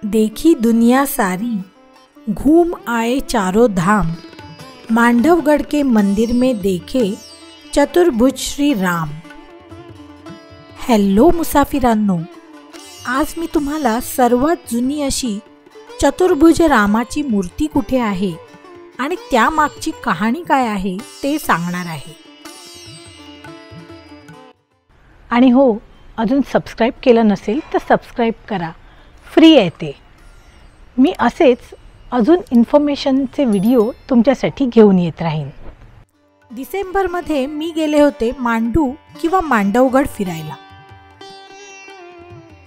देखी दुनिया सारी, घूम आए चारों धाम, मांडवगढ़ के मंदिर में देखे चतुर्भुज श्री राम। हॅलो मुसाफिरांनो, आज मी तुम्हाला सर्वात जुनी अशी चतुर्भुज रामाची मूर्ती कुठे आहे आणि त्यामागची कहाणी काय आहे ते सांगणार आहे। आणि हो, अजून सबस्क्राइब केलं नसेल तर सबस्क्राइब करा, फ्री आहे ते। मी असेच अजून इन्फॉर्मेशनचे व्हिडिओ तुमच्यासाठी घेऊन येत राहीन। डिसेंबरमध्ये मी गेले होते मांडू किंवा मांडवगड फिरायला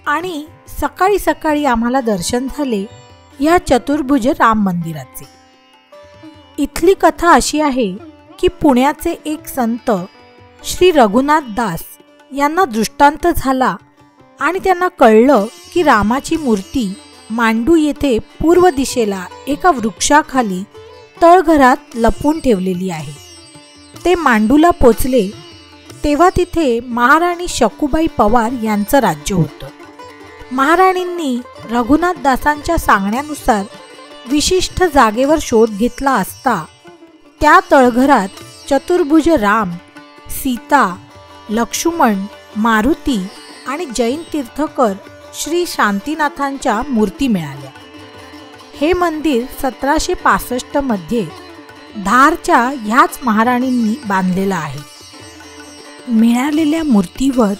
आणि सकाळी सकाळी आम्हाला दर्शन झाले या चतुर्भुज राम मंदिराचे। इथली कथा अशी आहे की पुण्याचे एक संत श्री रघुनाथ दास यांना दृष्टांत झाला आणि त्यांना कळलं की रामाची मूर्ती मांडू येथे पूर्व दिशेला एका वृक्षाखाली तळघरात लपून ठेवलेली आहे। ते मांडूला पोचले तेव्हा तिथे महाराणी शकुबाई पवार यांचं राज्य होतं। महाराणींनी रघुनाथ दासांच्या सांगण्यानुसार विशिष्ट जागेवर शोध घेतला असता त्या तळघरात चतुर्भुज राम, सीता, लक्ष्मण, मारुती आणि जैन तीर्थकर श्री शांतीनाथांच्या मूर्ती मिळाल्या। हे मंदिर 1765 मध्ये धारच्या ह्याच महाराणींनी बांधलेलं आहे। मिळालेल्या मूर्तीवर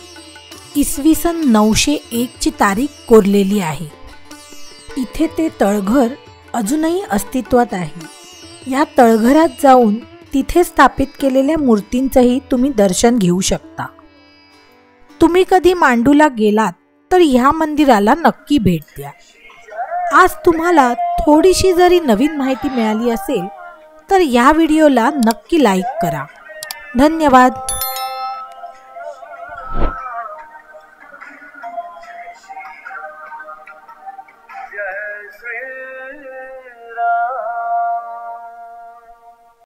इसवी सन 901 ची तारीख कोरलेली आहे। इथे ते तळघर अजूनही अस्तित्वात आहे। या तळघरात जाऊन तिथे स्थापित केलेल्या मूर्तींचंही तुम्ही दर्शन घेऊ शकता। तुम्ही कधी मांडूला गेलात तर ह्या मंदिराला नक्की भेट द्या। आज तुम्हाला थोडीशी जरी नवीन माहिती मिळाली असेल तर या व्हिडिओला नक्की लाईक करा। धन्यवाद। जय श्री